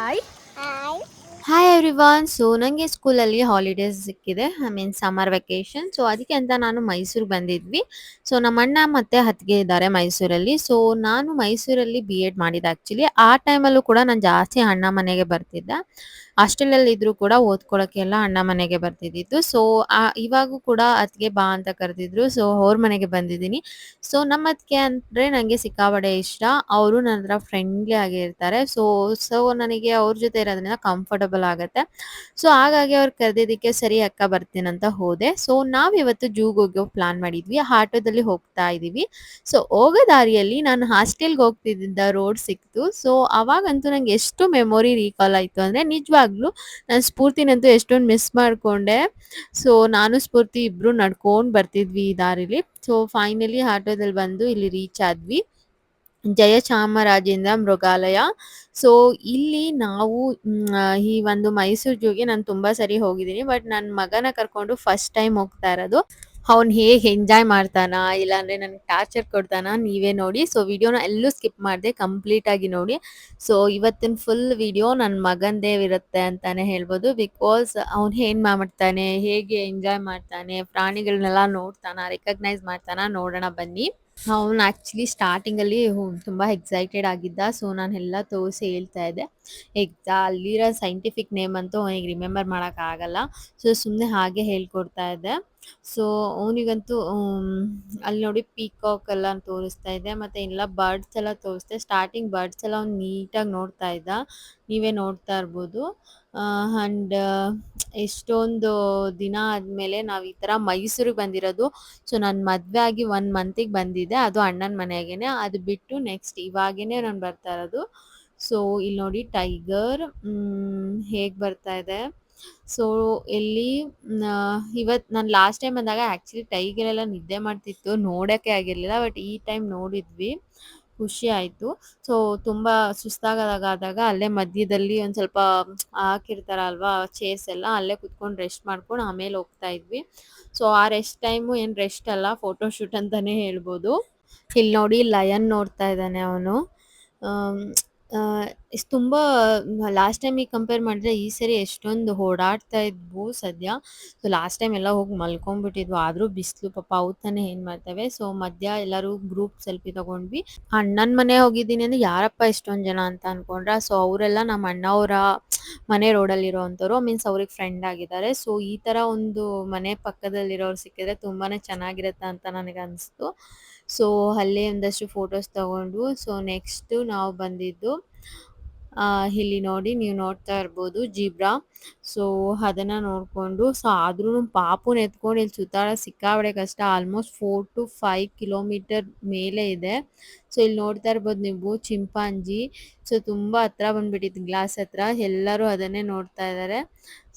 Hi. Hi. Hi everyone. So ನನಗೆ ಸ್ಕೂಲಲ್ಲಿ holidays ಸಿಕ್ಕಿದೆ. I mean summer vacation. So ಅದಕ್ಕೆ ಅಂತ ನಾನು ಮೈಸೂರಿಗೆ ಬಂದಿದ್ವಿ. ಸೊ ನಮ್ಮ ಅಣ್ಣ ಮತ್ತೆ ಅತ್ತಿಗೆ ಇದ್ದಾರೆ ಮೈಸೂರಲ್ಲಿ. ಸೊ ನಾನು ಮೈಸೂರಲ್ಲಿ ಬಿ.ಎಡ್ ಮಾಡಿದ್ದೆ ಆ್ಯಕ್ಚುಲಿ. ಆ ಟೈಮಲ್ಲೂ ಕೂಡ ನಾನು ಜಾಸ್ತಿ ಅಣ್ಣ ಮನೆಗೆ ಬರ್ತಿದ್ದೆ. ಹಾಸ್ಟೆಲಲ್ಲಿ ಇದ್ರೂ ಕೂಡ ಓದ್ಕೊಳ್ಳೋಕ್ಕೆಲ್ಲ ಅಣ್ಣ ಮನೆಗೆ ಬರ್ತಿದ್ದಿದ್ದು. ಸೊ ಇವಾಗೂ ಕೂಡ ಅತ್ತಿಗೆ ಬಾ ಅಂತ ಕರೆದಿದ್ರು. ಸೊ ಅವ್ರ ಮನೆಗೆ ಬಂದಿದ್ದೀನಿ. ಸೊ ನಮ್ಮ ಅತ್ತಿಗೆ ಅಂದರೆ ನನಗೆ ಸಿಕ್ಕಾಪಟ್ಟೆ ಇಷ್ಟ. ಅವರು ನನ್ನ ಹತ್ರ ಫ್ರೆಂಡ್ಲಿ ಆಗಿರ್ತಾರೆ. ಸೊ ನನಗೆ ಅವ್ರ ಜೊತೆ ಇರೋದ್ರಿಂದ ಕಂಫರ್ಟಬಲ್ ಆಗುತ್ತೆ. ಸೊ ಹಾಗಾಗಿ ಅವ್ರು ಕರೆದಿದ್ದಕ್ಕೆ ಸರಿ ಅಕ್ಕ ಬರ್ತೀನಂತ ಹೋದೆ. ಸೊ ನಾವಿವತ್ತು ಜೂಗೆ ಹೋಗೋ ಪ್ಲಾನ್ ಮಾಡಿದ್ವಿ. ಆಟೋದಲ್ಲಿ ಹೋಗ್ತಾ ಇದ್ದೀವಿ. ಸೊ ಹೋಗೋ ದಾರಿಯಲ್ಲಿ ನಾನು ಹಾಸ್ಟೆಲ್ಗೆ ಹೋಗ್ತಿದ್ದ ರೋಡ್ ಸಿಕ್ತು. ಸೊ ಅವಾಗಂತೂ ನಂಗೆ ಎಷ್ಟು ಮೆಮೊರಿ ರೀಕಾಲ್ ಆಯಿತು ಅಂದರೆ ನಿಜವಾಗ್ಲೂ ನಾನು ಸ್ಫೂರ್ತಿನಂತೂ ಎಷ್ಟೊಂದು ಮಿಸ್ ಮಾಡಿಕೊಂಡೆ. ಸೊ ನಾನು ಸ್ಫೂರ್ತಿ ಇಬ್ಬರು ನಡ್ಕೊಂಡು ಬರ್ತಿದ್ವಿ ಈ ದಾರಿಲಿ. ಸೊ ಫೈನಲಿ ಆಟೋದಲ್ಲಿ ಬಂದು ಇಲ್ಲಿ ರೀಚ್ ಆದ್ವಿ. ಜಯಚಾಮರಾಜೇಂದ್ರ ಮೃಗಾಲಯ. ಸೊ ಇಲ್ಲಿ ನಾವು ಈ ಒಂದು ಮೈಸೂರು ಜೂಗೆ ನಾನು ತುಂಬ ಸರಿ ಹೋಗಿದ್ದೀನಿ. ಬಟ್ ನನ್ನ ಮಗನ ಕರ್ಕೊಂಡು ಫಸ್ಟ್ ಟೈಮ್ ಹೋಗ್ತಾ ಇರೋದು. ಅವ್ನು ಹೇಗೆ ಎಂಜಾಯ್ ಮಾಡ್ತಾನ ಇಲ್ಲಾಂದರೆ ನನಗೆ ಟಾರ್ಚರ್ ಕೊಡ್ತಾನ ನೀವೇ ನೋಡಿ. ಸೊ ವಿಡಿಯೋನ ಎಲ್ಲೂ ಸ್ಕಿಪ್ ಮಾಡಿದೆ ಕಂಪ್ಲೀಟಾಗಿ ನೋಡಿ. ಸೊ ಇವತ್ತಿನ ಫುಲ್ ವಿಡಿಯೋ ನನ್ನ ಮಗಂದೇ ಇರುತ್ತೆ ಅಂತಲೇ ಹೇಳ್ಬೋದು. ಬಿಕಾಸ್ ಅವ್ನು ಏನು ಮಾಡ್ತಾನೆ, ಹೇಗೆ ಎಂಜಾಯ್ ಮಾಡ್ತಾನೆ, ಪ್ರಾಣಿಗಳನ್ನೆಲ್ಲ ನೋಡ್ತಾನ, ರೆಕಗ್ನೈಸ್ ಮಾಡ್ತಾನ, ನೋಡೋಣ ಬನ್ನಿ. ಅವ್ನು ಆ್ಯಕ್ಚುಲಿ ಸ್ಟಾರ್ಟಿಂಗಲ್ಲಿ ತುಂಬ ಎಕ್ಸೈಟೆಡ್ ಆಗಿದ್ದ. ಸೊ ನಾನೆಲ್ಲ ತೋರಿಸಿ ಹೇಳ್ತಾ ಇದ್ದೆ. ಅಲ್ಲಿರೋ ಸೈಂಟಿಫಿಕ್ ನೇಮ್ ಅಂತೂ ಅವನಿಗೆ ರಿಮೆಂಬರ್ ಮಾಡೋಕ್ಕಾಗಲ್ಲ. ಸೊ ಸುಮ್ಮನೆ ಹಾಗೆ ಹೇಳ್ಕೊಡ್ತಾ ಇದ್ದೆ. ಸೊ ಅವನಿಗಂತೂ ಅಲ್ಲಿ ನೋಡಿ ಪೀಕಾಕ್ ಎಲ್ಲ ತೋರಿಸ್ತಾ ಇದ್ದೆ. ಮತ್ತು ಎಲ್ಲ ಬರ್ಡ್ಸ್ ಎಲ್ಲ ತೋರಿಸ್ದೆ. ಸ್ಟಾರ್ಟಿಂಗ್ ಬರ್ಡ್ಸ್ ಎಲ್ಲ ಅವ್ನು ನೀಟಾಗಿ ನೋಡ್ತಾ ಇದ್ದ. ನೀವೇ ನೋಡ್ತಾ ಇರ್ಬೋದು. ಆ್ಯಂಡ್ ಎಷ್ಟೊಂದು ದಿನ ಆದಮೇಲೆ ನಾವು ಈ ಥರ ಮೈಸೂರಿಗೆ ಬಂದಿರೋದು. ಸೊ ನಾನು ಮದುವೆ ಆಗಿ 1 ಮಂತಿಗೆ ಬಂದಿದ್ದೆ. ಅದು ಅಣ್ಣನ ಮನೆಗೇನೆ. ಅದು ಬಿಟ್ಟು ನೆಕ್ಸ್ಟ್ ಇವಾಗೇನೆ ನಾನು ಬರ್ತಾ ಇರೋದು. ಸೊ ಇಲ್ಲಿ ನೋಡಿ ಟೈಗರ್ ಹೇಗೆ ಬರ್ತಾ ಇದೆ. ಸೊ ಇಲ್ಲಿ ಇವತ್ತು ನಾನು ಲಾಸ್ಟ್ ಟೈಮ್ ಬಂದಾಗ ಆ್ಯಕ್ಚುಲಿ ಟೈಗರ್ ಎಲ್ಲ ನಿದ್ದೆ ಮಾಡ್ತಿತ್ತು. ನೋಡೋಕ್ಕೆ ಆಗಿರಲಿಲ್ಲ. ಬಟ್ ಈ ಟೈಮ್ ನೋಡಿದ್ವಿ. ಖುಷಿ ಆಯಿತು. ಸೊ ತುಂಬ ಸುಸ್ತಾದಾಗ ಅಲ್ಲೇ ಮಧ್ಯದಲ್ಲಿ ಒಂದು ಸ್ವಲ್ಪ ಹಾಕಿರ್ತಾರಲ್ವಾ ಚೇರ್ಸ್ ಎಲ್ಲ, ಅಲ್ಲೇ ಕುತ್ಕೊಂಡು ರೆಸ್ಟ್ ಮಾಡ್ಕೊಂಡು ಆಮೇಲೆ ಹೋಗ್ತಾ ಇದ್ವಿ. ಸೊ ಆ ರೆಸ್ಟ್ ಟೈಮು ಏನು ರೆಸ್ಟ್ ಅಲ್ಲ, ಫೋಟೋ ಶೂಟ್ ಅಂತಲೇ ಹೇಳ್ಬೋದು. ಇಲ್ಲಿ ನೋಡಿ ಲಯನ್ ನೋಡ್ತಾ ಇದ್ದಾನೆ ಅವನು. ತುಂಬ ಲಾಸ್ಟ್ ಟೈಮಿಗೆ ಕಂಪೇರ್ ಮಾಡಿದ್ರೆ ಈ ಸರಿ ಎಷ್ಟೊಂದು ಓಡಾಡ್ತಾ ಇದ್ವು ಸದ್ಯ. ಸೊ ಲಾಸ್ಟ್ ಟೈಮ್ ಎಲ್ಲ ಹೋಗಿ ಮಲ್ಕೊಂಡ್ಬಿಟ್ಟಿದ್ವು. ಆದರೂ ಬಿಸಿಲು ಪಾಪ ಅವು ತಾನೇ ಏನು ಮಾಡ್ತವೆ. ಸೊ ಮಧ್ಯ ಎಲ್ಲರೂ ಗ್ರೂಪ್ ಸೆಲ್ಫಿ ತೊಗೊಂಡ್ವಿ. ಅಣ್ಣನ ಮನೆ ಹೋಗಿದ್ದೀನಿ ಅಂದರೆ ಯಾರಪ್ಪ ಇಷ್ಟೊಂದು ಜನ ಅಂತ ಅಂದ್ಕೊಂಡ್ರೆ. ಸೊ ಅವರೆಲ್ಲ ನಮ್ಮ ಅಣ್ಣವರ ಮನೆ ರೋಡಲ್ಲಿರೋವಂಥವ್ರು. ಮೀನ್ಸ್ ಅವ್ರಿಗೆ ಫ್ರೆಂಡ್ ಆಗಿದ್ದಾರೆ. ಸೊ ಈ ಥರ ಒಂದು ಮನೆ ಪಕ್ಕದಲ್ಲಿರೋರು ಸಿಕ್ಕಿದ್ರೆ ತುಂಬಾ ಚೆನ್ನಾಗಿರುತ್ತೆ ಅಂತ ನನಗೆ ಅನಿಸ್ತು. ಸೊ ಅಲ್ಲೇ ಒಂದಷ್ಟು ಫೋಟೋಸ್ ತೊಗೊಂಡ್ವು. ಸೊ ನೆಕ್ಸ್ಟು ನಾವು ಬಂದಿದ್ದು ಇಲ್ಲಿ ನೋಡಿ ನೀವು ನೋಡ್ತಾ ಇರ್ಬೋದು ಜೀಬ್ರಾ. ಸೊ ಅದನ್ನು ನೋಡಿಕೊಂಡು ಸೊ ಆದ್ರೂ ಪಾಪುನ ಎತ್ಕೊಂಡು ಇಲ್ಲಿ ಸುತ್ತಾಡೋ ಸಿಕ್ಕಾಬಡೆ ಕಷ್ಟ. ಆಲ್ಮೋಸ್ಟ್ 4 to 5 ಕಿಲೋಮೀಟರ್ ಮೇಲೆ ಇದೆ. ಸೊ ಇಲ್ಲಿ ನೋಡ್ತಾ ಇರ್ಬೋದು ನೀವು ಚಿಂಪಾಂಜಿ. ಸೊ ತುಂಬ ಹತ್ರ ಬಂದ್ಬಿಟ್ಟಿತ್ತು ಗ್ಲಾಸ್ ಹತ್ರ. ಎಲ್ಲರೂ ಅದನ್ನೇ ನೋಡ್ತಾ ಇದ್ದಾರೆ.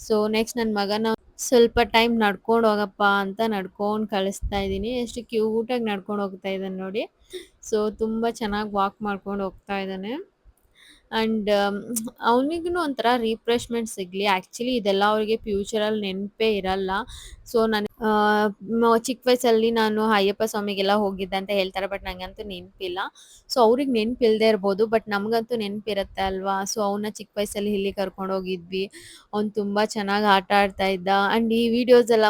ಸೊ ನೆಕ್ಸ್ಟ್ ನನ್ನ ಮಗನ ಸ್ವಲ್ಪ ಟೈಮ್ ನಡ್ಕೊಂಡು ಹೋಗಪ್ಪ ಅಂತ ನಡ್ಕೊಂಡು ಕಳಿಸ್ತಾ ಇದ್ದೀನಿ. ಎಷ್ಟು ಕ್ಯೂಟಾಗಿ ನಡ್ಕೊಂಡು ಹೋಗ್ತಾ ಇದ್ದಾನೆ ನೋಡಿ. ಸೊ ತುಂಬ ಚೆನ್ನಾಗಿ ವಾಕ್ ಮಾಡ್ಕೊಂಡು ಹೋಗ್ತಾ ಇದ್ದಾನೆ. ಆ್ಯಂಡ್ ಅವನಿಗೂ ಒಂಥರ ರಿಫ್ರೆಶ್ಮೆಂಟ್ ಸಿಗಲಿ. ಆ್ಯಕ್ಚುಲಿ ಇದೆಲ್ಲ ಅವರಿಗೆ ಫ್ಯೂಚರಲ್ಲಿ ನೆನಪೇ ಇರಲ್ಲ. ಸೊ ನಾನು ಚಿಕ್ಕ ವಯಸ್ಸಲ್ಲಿ ನಾನು ಅಯ್ಯಪ್ಪ ಸ್ವಾಮಿಗೆಲ್ಲ ಹೋಗಿದ್ದೆ ಅಂತ ಹೇಳ್ತಾರೆ. ಬಟ್ ನನಗಂತೂ ನೆನಪಿಲ್ಲ. ಸೊ ಅವ್ರಿಗೆ ನೆನಪಿಲ್ಲದೆ ಇರ್ಬೋದು. ಬಟ್ ನಮಗಂತೂ ನೆನಪಿರುತ್ತೆ ಅಲ್ವಾ. ಸೊ ಅವನ್ನ ಚಿಕ್ಕ ವಯಸ್ಸಲ್ಲಿ ಇಲ್ಲಿ ಕರ್ಕೊಂಡು ಹೋಗಿದ್ವಿ. ಅವ್ನು ತುಂಬ ಚೆನ್ನಾಗಿ ಆಟ ಆಡ್ತಾ ಇದ್ದ. ಆ್ಯಂಡ್ ಈ ವಿಡಿಯೋಸ್ ಎಲ್ಲ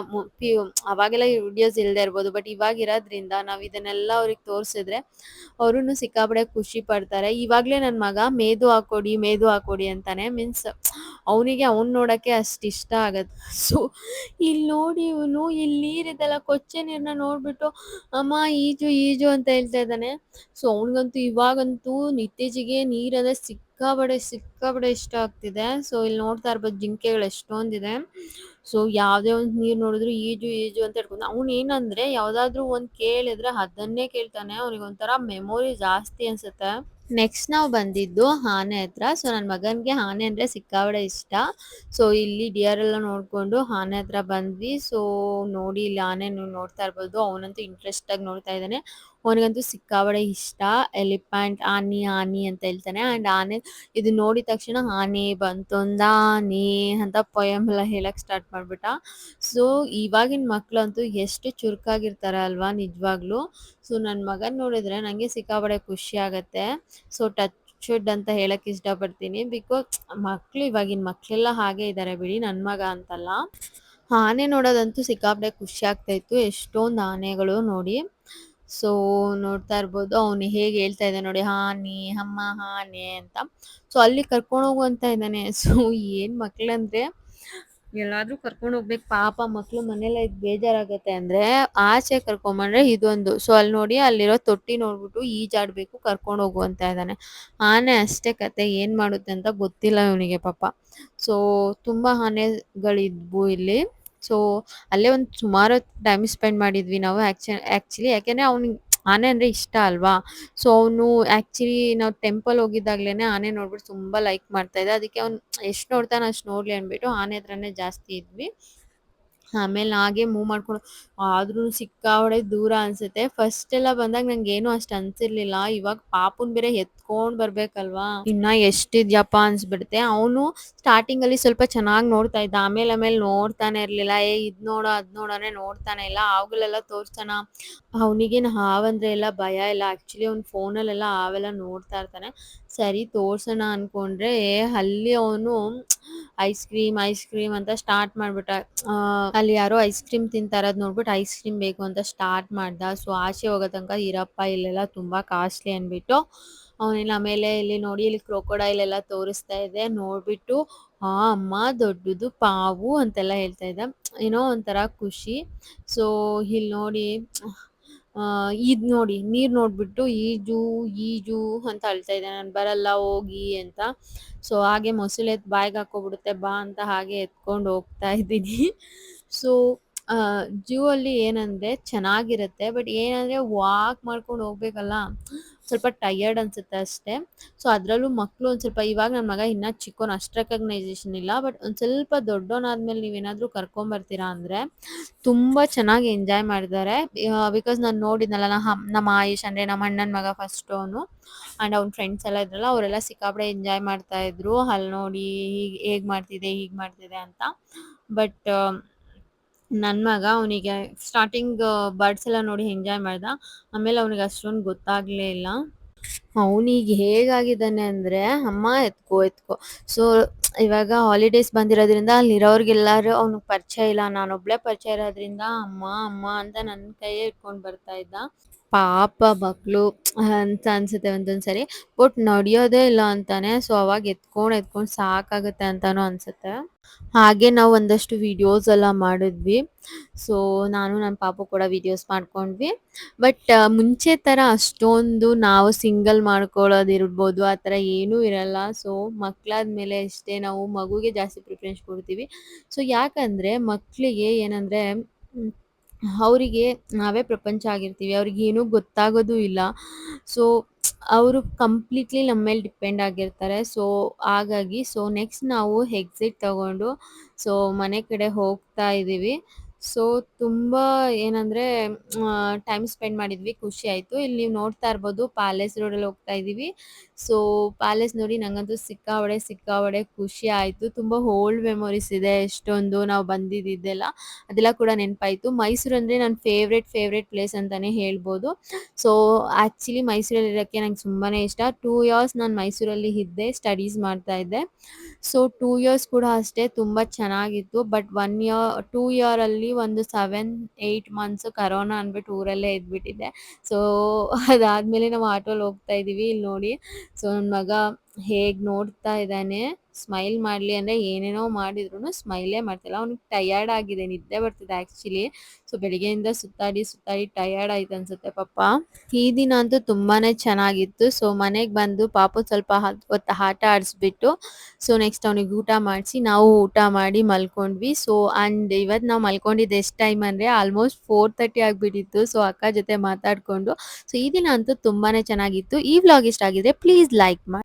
ಅವಾಗೆಲ್ಲ ಈ ವಿಡಿಯೋಸ್ ಇಲ್ಲದೆ ಇರ್ಬೋದು. ಬಟ್ ಇವಾಗ ಇರೋದ್ರಿಂದ ನಾವು ಇದನ್ನೆಲ್ಲ ಅವ್ರಿಗೆ ತೋರಿಸಿದ್ರೆ ಅವರೂ ಸಿಕ್ಕಾಪಟ್ಟೆ ಖುಷಿ ಪಡ್ತಾರೆ. ಇವಾಗಲೇ ನನ್ನ ಮಗ ಮೇದು ಹಾಕೊಡಿ ಅಂತಾನೆ. ಮೀನ್ಸ್ ಅವನಿಗೆ ಅವ್ನು ನೋಡೋಕ್ಕೆ ಅಷ್ಟು ಇಷ್ಟ ಆಗತ್ತೆ. ಸೊ ಇಲ್ಲಿ ನೋಡಿ ಇವನು ಇಲ್ಲಿ ನೀರಿದೆಲ್ಲ ಕೊಚ್ಚೆ ನೀರನ್ನ ನೋಡ್ಬಿಟ್ಟು ಅಮ್ಮ ಈಜು ಅಂತ ಹೇಳ್ತಾ ಇದ್ದಾನೆ. ಸೊ ಅವನಿಗಂತೂ ಇವಾಗಂತೂ ಇತ್ತೀಚೆಗೆ ನೀರಂದರೆ ಸಿಕ್ಕಾಪಟ್ಟೆ ಇಷ್ಟ ಆಗ್ತಿದೆ. ಸೊ ಇಲ್ಲಿ ನೋಡ್ತಾ ಇರ್ಬೋದು ಜಿಂಕೆಗಳು ಎಷ್ಟೊಂದಿದೆ. ಸೊ ಯಾವುದೇ ಒಂದು ನೀರು ನೋಡಿದ್ರು ಈಜು ಅಂತ ಹೇಳ್ಕೊಂಡು ಅವ್ನು ಏನಂದರೆ ಯಾವುದಾದ್ರೂ ಒಂದು ಕೇಳಿದ್ರೆ ಅದನ್ನೇ ಕೇಳ್ತಾನೆ. ಅವನಿಗೊಂಥರ ಮೆಮೊರಿ ಜಾಸ್ತಿ ಅನಿಸುತ್ತೆ. ನೆಕ್ಸ್ಟ್ ನಾವು ಬಂದಿದ್ದು ಆನೆ ಹತ್ರ. ಸೊ ನನ್ನ ಮಗನಿಗೆ ಆನೆ ಅಂದರೆ ಸಿಕ್ಕಾಪಟ್ಟೆ ಇಷ್ಟ. ಸೊ ಇಲ್ಲಿ ಡಿಯರ್ ಎಲ್ಲ ನೋಡಿಕೊಂಡು ಆನೆ ಹತ್ರ ಬಂದ್ವಿ. ಸೊ ನೋಡಿ ಇಲ್ಲಿ ಆನೆ ನೋಡ್ತಾ ಇರ್ಬೋದು. ಅವನಂತೂ ಇಂಟ್ರೆಸ್ಟಾಗಿ ನೋಡ್ತಾ ಇದ್ದಾನೆ. ಅವನಿಗಂತೂ ಸಿಕ್ಕಾಪಟ್ಟೆ ಇಷ್ಟ. ಎಲಿಫೆಂಟ್ ಆನಿ ಅಂತ ಹೇಳ್ತಾನೆ. ಆ್ಯಂಡ್ ಆನೆ ಇದು ನೋಡಿದ ತಕ್ಷಣ ಆನೆ ಬಂತೊಂದಾನೆ ಅಂತ ಪೊಯಮ್ ಎಲ್ಲ ಹೇಳಕ್ಕೆ ಸ್ಟಾರ್ಟ್ ಮಾಡಿಬಿಟ್ಟ. ಸೊ ಇವಾಗಿನ ಮಕ್ಕಳಂತೂ ಎಷ್ಟು ಚುರುಕಾಗಿರ್ತಾರೆ ಅಲ್ವಾ ನಿಜವಾಗ್ಲೂ. ಸೊ ನನ್ನ ಮಗನ ನೋಡಿದರೆ ನನಗೆ ಸಿಕ್ಕಾಪಟ್ಟೆ ಖುಷಿ ಆಗುತ್ತೆ. ಸೊ ಟಚ್ ಮ್ಯಾಚುರ್ಡ್ ಅಂತ ಹೇಳಕ್ ಇಷ್ಟಪಡ್ತೀನಿ. ಬಿಕಾಸ್ ಮಕ್ಳು ಇವಾಗಿನ ಮಕ್ಳೆಲ್ಲ ಹಾಗೆ ಇದ್ದಾರೆ ಬಿಡಿ, ನನ್ ಮಗ ಅಂತಲ್ಲ. ಆನೆ ನೋಡೋದಂತೂ ಸಿಕ್ಕಾಪಟ್ಟೆ ಖುಷಿ ಆಗ್ತಾ ಇತ್ತು. ಎಷ್ಟೊಂದು ಆನೆಗಳು ನೋಡಿ. ಸೊ ನೋಡ್ತಾ ಇರ್ಬೋದು ಅವನು ಹೇಗೆ ಹೇಳ್ತಾ ಇದ್ದಾನೆ ನೋಡಿ, ಆನೆ ಅಮ್ಮ ಆನೆ ಅಂತ. ಸೊ ಅಲ್ಲಿ ಕರ್ಕೊಂಡು ಹೋಗು ಅಂತ ಇದ್ದಾನೆ. ಸೊ ಏನ್ ಮಕ್ಳಂದ್ರೆ ಎಲ್ಲಾದ್ರೂ ಕರ್ಕೊಂಡು ಹೋಗ್ಬೇಕು, ಪಾಪ ಮಕ್ಳು ಮನೇಲೆ ಇದ್ ಬೇಜಾರಾಗತ್ತೆ ಅಂದ್ರೆ ಆಚೆ ಕರ್ಕೊಂಬಂದ್ರೆ ಇದೊಂದು. ಸೊ ಅಲ್ಲಿ ನೋಡಿ ಅಲ್ಲಿರೋ ತೊಟ್ಟಿ ನೋಡ್ಬಿಟ್ಟು ಈಜಾಡ್ಬೇಕು, ಕರ್ಕೊಂಡು ಹೋಗು ಅಂತ ಇದ್ದಾನೆ. ಆನೆ ಅಷ್ಟೇ ಕತೆ, ಏನ್ ಮಾಡುತ್ತೆ ಅಂತ ಗೊತ್ತಿಲ್ಲ ಇವನಿಗೆ ಪಾಪ. ಸೊ ತುಂಬಾ ಆನೆಗಳಿದ್ವು ಇಲ್ಲಿ. ಸೊ ಅಲ್ಲೇ ಒಂದು ಸುಮಾರು ಟೈಮ್ ಸ್ಪೆಂಡ್ ಮಾಡಿದ್ವಿ ನಾವು ಆಕ್ಚುಲಿ, ಯಾಕೆಂದ್ರೆ ಅವ್ನಿಗೆ ಆನೆ ಅಂದ್ರೆ ಇಷ್ಟ ಅಲ್ವಾ. ಸೊ ಅವನು ಆಕ್ಚುಲಿ ನಾವು ಟೆಂಪಲ್ ಹೋಗಿದ್ದಾಗ್ಲೇನೆ ಆನೆ ನೋಡ್ಬಿಟ್ಟು ತುಂಬಾ ಲೈಕ್ ಮಾಡ್ತಾ ಇದ್ದ. ಅದಕ್ಕೆ ಅವ್ನು ಎಷ್ಟು ನೋಡ್ತಾನೆ ಅಷ್ಟು ನೋಡ್ಲಿ ಅನ್ಬಿಟ್ಟು ಆನೆ ಹತ್ರನೇ ಜಾಸ್ತಿ ಇದ್ವಿ. ಆಮೇಲೆ ಹಾಗೆ ಮೂವ್ ಮಾಡ್ಕೊಂಡು, ಆದ್ರೂ ಸಿಕ್ಕಾಪಟ್ಟೆ ದೂರ ಅನ್ಸುತ್ತೆ. ಫಸ್ಟ್ ಎಲ್ಲ ಬಂದಾಗ ನಂಗೇನು ಅಷ್ಟು ಅನ್ಸಿರ್ಲಿಲ್ಲ. ಇವಾಗ ಪಾಪುನ್ ಬೇರೆ ಎತ್ಕೊಂಡ್ ಬರ್ಬೇಕಲ್ವಾ, ಇನ್ನ ಎಷ್ಟಿದ್ಯಪ್ಪ ಅನ್ಸ್ಬಿಡುತ್ತೆ. ಅವನು ಸ್ಟಾರ್ಟಿಂಗ್ ಅಲ್ಲಿ ಸ್ವಲ್ಪ ಚೆನ್ನಾಗಿ ನೋಡ್ತಾ ಇದ್ದ, ಆಮೇಲೆ ನೋಡ್ತಾನೆ ಇರ್ಲಿಲ್ಲ. ಇದ್ ನೋಡು ಅದ್ ನೋಡೋನೆ ನೋಡ್ತಾನೆ ಇಲ್ಲ. ಅವುಗಳೆಲ್ಲ ತೋರ್ಸೋಣ, ಅವನಿಗೇನು ಹಾವಂದ್ರೆ ಎಲ್ಲ ಭಯ ಇಲ್ಲ. ಆಕ್ಚುಲಿ ಅವ್ನು ಫೋನಲ್ಲೆಲ್ಲ ಹಾವೆಲ್ಲ ನೋಡ್ತಾ ಇರ್ತಾನೆ. ಸರಿ ತೋರ್ಸೋಣ ಅನ್ಕೊಂಡ್ರೆ ಅಲ್ಲಿ ಅವನು ಐಸ್ ಕ್ರೀಮ್ ಐಸ್ ಕ್ರೀಮ್ ಅಂತ ಸ್ಟಾರ್ಟ್ ಮಾಡ್ಬಿಟ್ಟ. ಅಲ್ಲಿ ಯಾರೋ ಐಸ್ ಕ್ರೀಮ್ ತಿಂತಾರದ್ ನೋಡ್ಬಿಟ್ಟು ಐಸ್ ಕ್ರೀಮ್ ಬೇಕು ಅಂತ ಸ್ಟಾರ್ಟ್ ಮಾಡ್ದ. ಸೊ ಆಚೆ ಹೋಗೋ ತನಕ ಇರಪ್ಪ, ಇಲ್ಲೆಲ್ಲ ತುಂಬಾ ಕಾಸ್ಟ್ಲಿ ಅನ್ಬಿಟ್ಟು ಅವನಿಲ್ಲ. ಆಮೇಲೆ ಇಲ್ಲಿ ನೋಡಿ, ಇಲ್ಲಿ ಕ್ರೊಕೊಡೈಲ್ ಎಲ್ಲ ತೋರಿಸ್ತಾ ಇದೆ. ನೋಡ್ಬಿಟ್ಟು ಅಮ್ಮ ದೊಡ್ಡದು ಪಾವು ಅಂತೆಲ್ಲ ಹೇಳ್ತಾ ಇದ್ದ. ಏನೋ ಒಂಥರ ಖುಷಿ. ಸೊ ಇಲ್ಲಿ ನೋಡಿ, ಇದ್ ನೋಡಿ ನೀರ್ ನೋಡ್ಬಿಟ್ಟು ಈಜು ಈಜು ಅಂತ ಅಳ್ತಾ ಇದೆ, ನಾನು ಬರಲ್ಲ ಹೋಗಿ ಅಂತ. ಸೊ ಹಾಗೆ ಮೊಸಳೆತ್ ಬಾಯ್ಗೆ ಹಾಕೋಬಿಡುತ್ತೆ ಬಾ ಅಂತ, ಹಾಗೆ ಎತ್ಕೊಂಡು ಹೋಗ್ತಾ ಇದ್ದೀನಿ. ಸೊ ಜೂ ಅಲ್ಲಿ ಏನಂದ್ರೆ ಚೆನ್ನಾಗಿರುತ್ತೆ, ಬಟ್ ಏನಂದ್ರೆ ವಾಕ್ ಮಾಡ್ಕೊಂಡು ಹೋಗ್ಬೇಕಲ್ಲ, ಸ್ವಲ್ಪ ಟಯರ್ಡ್ ಅನ್ಸುತ್ತೆ ಅಷ್ಟೇ. ಸೊ ಅದ್ರಲ್ಲೂ ಮಕ್ಳು ಒಂದ್ ಸ್ವಲ್ಪ, ಇವಾಗ ನನ್ನ ಮಗ ಇನ್ನ ಚಿಕ್ಕೋನ್, ಅಷ್ಟ್ ರೆಕಗ್ನೈಸೇಷನ್ ಇಲ್ಲ. ಬಟ್ ಒಂದ್ ಸ್ವಲ್ಪ ದೊಡ್ಡೋನಾದ್ಮೇಲೆ ನೀವೇನಾದ್ರೂ ಕರ್ಕೊಂಡ್ ಬರ್ತೀರಾ ಅಂದ್ರೆ ತುಂಬಾ ಚೆನ್ನಾಗಿ ಎಂಜಾಯ್ ಮಾಡಿದ್ದಾರೆ. ಬಿಕಾಸ್ ನಾನು ನೋಡಿದ್ನಲ್ಲ, ನಮ್ಮ ಆಯುಷ್ ಅಂದ್ರೆ ನಮ್ಮ ಅಣ್ಣನ ಮಗ ಫಸ್ಟ್ ಅವನು, ಅಂಡ್ ಅವ್ನ ಫ್ರೆಂಡ್ಸ್ ಎಲ್ಲ ಇದ್ರಲ್ಲ, ಅವರೆಲ್ಲ ಸಿಕ್ಕಾಪಟ್ಟೆ ಎಂಜಾಯ್ ಮಾಡ್ತಾ ಇದ್ರು. ಅಲ್ಲಿ ನೋಡಿ ಹೇಗ್ ಮಾಡ್ತಿದೆ ಹೀಗ್ ಮಾಡ್ತಿದೆ ಅಂತ. ಬಟ್ ನನ್ ಮಗ, ಅವನಿಗೆ ಸ್ಟಾರ್ಟಿಂಗ್ ಬರ್ಡ್ಸ್ ಎಲ್ಲ ನೋಡಿ ಎಂಜಾಯ್ ಮಾಡ್ದ. ಆಮೇಲೆ ಅವನಿಗೆ ಅಷ್ಟೊಂದು ಗೊತ್ತಾಗ್ಲೇ ಇಲ್ಲ. ಅವನಿಗೆ ಹೇಗಾಗಿದ್ದಾನೆ ಅಂದ್ರೆ, ಅಮ್ಮ ಎತ್ಕೋ ಎತ್ಕೋ. ಸೊ ಇವಾಗ ಹಾಲಿಡೇಸ್ ಬಂದಿರೋದ್ರಿಂದ ಅಲ್ಲಿರೋರ್ಗೆಲ್ಲಾರು ಅವ್ನಿಗೆ ಪರಿಚಯ ಇಲ್ಲ, ನಾನೊಬ್ಳೆ ಪರಿಚಯ ಇರೋದ್ರಿಂದ ಅಮ್ಮ ಅಮ್ಮ ಅಂತ ನನ್ನ ಕೈಯೇ ಇಟ್ಕೊಂಡು ಬರ್ತಾ ಇದ್ದ. ಪಾಪ ಮಕ್ಳು ಅಂತ ಅನ್ಸುತ್ತೆ ಒಂದೊಂದ್ಸರಿ. ಬಟ್ ನಡೆಯೋದೇ ಇಲ್ಲ ಅಂತಾನೆ. ಸೊ ಅವಾಗ ಎತ್ಕೊಂಡ್ ಸಾಕಾಗುತ್ತೆ ಅಂತಾನು ಅನ್ಸುತ್ತೆ. ಹಾಗೆ ನಾವು ಒಂದಷ್ಟು ವಿಡಿಯೋಸ್ ಎಲ್ಲ ಮಾಡಿದ್ವಿ. ಸೊ ನಾನು ನನ್ನ ಪಾಪು ಕೂಡ ವಿಡಿಯೋಸ್ ಮಾಡ್ಕೊಂಡ್ವಿ. ಬಟ್ ಮುಂಚೆ ಥರ ಅಷ್ಟೊಂದು ನಾವು ಸಿಂಗಲ್ ಮಾಡ್ಕೊಳ್ಳೋದಿರ್ಬೋದು ಆ ಥರ ಏನೂ ಇರಲ್ಲ. ಸೊ ಮಕ್ಕಳಾದ್ಮೇಲೆ ಅಷ್ಟೇ ನಾವು ಮಗುಗೆ ಜಾಸ್ತಿ ಪ್ರಿಫರೆನ್ಸ್ ಕೊಡ್ತೀವಿ. ಸೊ ಯಾಕಂದರೆ ಮಕ್ಕಳಿಗೆ ಏನಂದರೆ, ಅವರಿಗೆ ನಾವೇ ಪ್ರಪಂಚ ಆಗಿರ್ತೀವಿ. ಅವ್ರಿಗೇನೂ ಗೊತ್ತಾಗೋದು ಇಲ್ಲ. ಸೊ ಅವರು ಕಂಪ್ಲೀಟ್ಲಿ ನಮ್ಮ ಮೇಲೆ ಡಿಪೆಂಡ್ ಆಗಿರ್ತಾರೆ. ಸೊ ಹಾಗಾಗಿ ನೆಕ್ಸ್ಟ್ ನಾವು ಎಕ್ಸಿಟ್ ತಗೊಂಡು ಸೊ ಮನೆ ಕಡೆ ಹೋಗ್ತಾ ಇದ್ದೀವಿ. ಸೊ ತುಂಬ ಏನಂದರೆ ಟೈಮ್ ಸ್ಪೆಂಡ್ ಮಾಡಿದ್ವಿ, ಖುಷಿ ಆಯಿತು. ಇಲ್ಲಿ ನೀವು ನೋಡ್ತಾ ಇರ್ಬೋದು, ಪ್ಯಾಲೇಸ್ ರೋಡಲ್ಲಿ ಹೋಗ್ತಾ ಇದ್ದೀವಿ. ಸೊ ಪ್ಯಾಲೇಸ್ ನೋಡಿ ನಂಗಂತೂ ಸಿಕ್ಕಾಪಟ್ಟೆ ಖುಷಿ ಆಯಿತು. ತುಂಬ ಓಲ್ಡ್ ಮೆಮೊರೀಸ್ ಇದೆ, ಎಷ್ಟೊಂದು ನಾವು ಬಂದಿದ್ದೆಲ್ಲ ಅದೆಲ್ಲ ಕೂಡ ನೆನಪಾಯಿತು. ಮೈಸೂರು ಅಂದರೆ ನನ್ನ ಫೇವ್ರೆಟ್ ಪ್ಲೇಸ್ ಅಂತಲೇ ಹೇಳ್ಬೋದು. ಸೊ ಆ್ಯಕ್ಚುಲಿ ಮೈಸೂರಲ್ಲಿರೋಕ್ಕೆ ನಂಗೆ ತುಂಬಾ ಇಷ್ಟ. 2 ಇಯರ್ಸ್ ನಾನು ಮೈಸೂರಲ್ಲಿ ಇದ್ದೆ, ಸ್ಟಡೀಸ್ ಮಾಡ್ತಾ ಇದ್ದೆ. ಸೊ 2 ಇಯರ್ಸ್ ಕೂಡ ಅಷ್ಟೇ ತುಂಬ ಚೆನ್ನಾಗಿತ್ತು. ಬಟ್ 2 ಇಯರಲ್ಲಿ ಒಂದು 7-8 ಮಂತ್ಸು ಕರೋನಾ ಅಂದ್ಬಿಟ್ಟು ಊರಲ್ಲೇ ಇದ್ಬಿಟ್ಟಿದ್ದೆ. ಸೊ ಅದಾದಮೇಲೆ ನಾವು ಆಟೋಲ್ಲಿ ಹೋಗ್ತಾ ಇದ್ದೀವಿ. ಇಲ್ಲಿ ನೋಡಿ, ಸೊ ನನ್ನ ಮಗ ಹೇಗೆ ನೋಡ್ತಾ ಇದ್ದಾನೆ. ಸ್ಮೈಲ್ ಮಾಡಲಿ ಅಂದರೆ ಏನೇನೋ ಮಾಡಿದ್ರು ಸ್ಮೈಲೇ ಮಾಡ್ತಿಲ್ಲ. ಅವ್ನಿಗೆ ಟಯರ್ಡ್ ಆಗಿದೆ, ನಿದ್ದೆ ಬರ್ತಿದೆ ಆ್ಯಕ್ಚುಲಿ. ಸೊ ಬೆಳಿಗ್ಗೆಯಿಂದ ಸುತ್ತಾಡಿ ಟಯರ್ಡ್ ಆಯ್ತು ಅನ್ಸುತ್ತೆ ಪಾಪ. ಈ ದಿನ ಅಂತೂ ತುಂಬಾನೇ ಚೆನ್ನಾಗಿತ್ತು. ಸೊ ಮನೆಗೆ ಬಂದು ಪಾಪು ಸ್ವಲ್ಪ ಹೊತ್ತು ಆಟ ಆಡಿಸ್ಬಿಟ್ಟು, ಸೊ ನೆಕ್ಸ್ಟ್ ಅವನಿಗೆ ಊಟ ಮಾಡಿಸಿ ನಾವು ಊಟ ಮಾಡಿ ಮಲ್ಕೊಂಡ್ವಿ. ಸೊ ಆ್ಯಂಡ್ ಇವತ್ತು ನಾವು ಮಲ್ಕೊಂಡಿದ್ದು ಎಷ್ಟು ಟೈಮ್ ಅಂದರೆ ಆಲ್ಮೋಸ್ಟ್ 4:30 ಆಗಿಬಿಟ್ಟಿತ್ತು. ಸೊ ಅಕ್ಕ ಜೊತೆ ಮಾತಾಡಿಕೊಂಡು, ಸೊ ಈ ದಿನ ಅಂತೂ ತುಂಬಾ ಚೆನ್ನಾಗಿತ್ತು. ಈ ವ್ಲಾಗ್ ಇಷ್ಟ ಆಗಿದ್ರೆ ಪ್ಲೀಸ್ ಲೈಕ್ ಮಾಡಿ.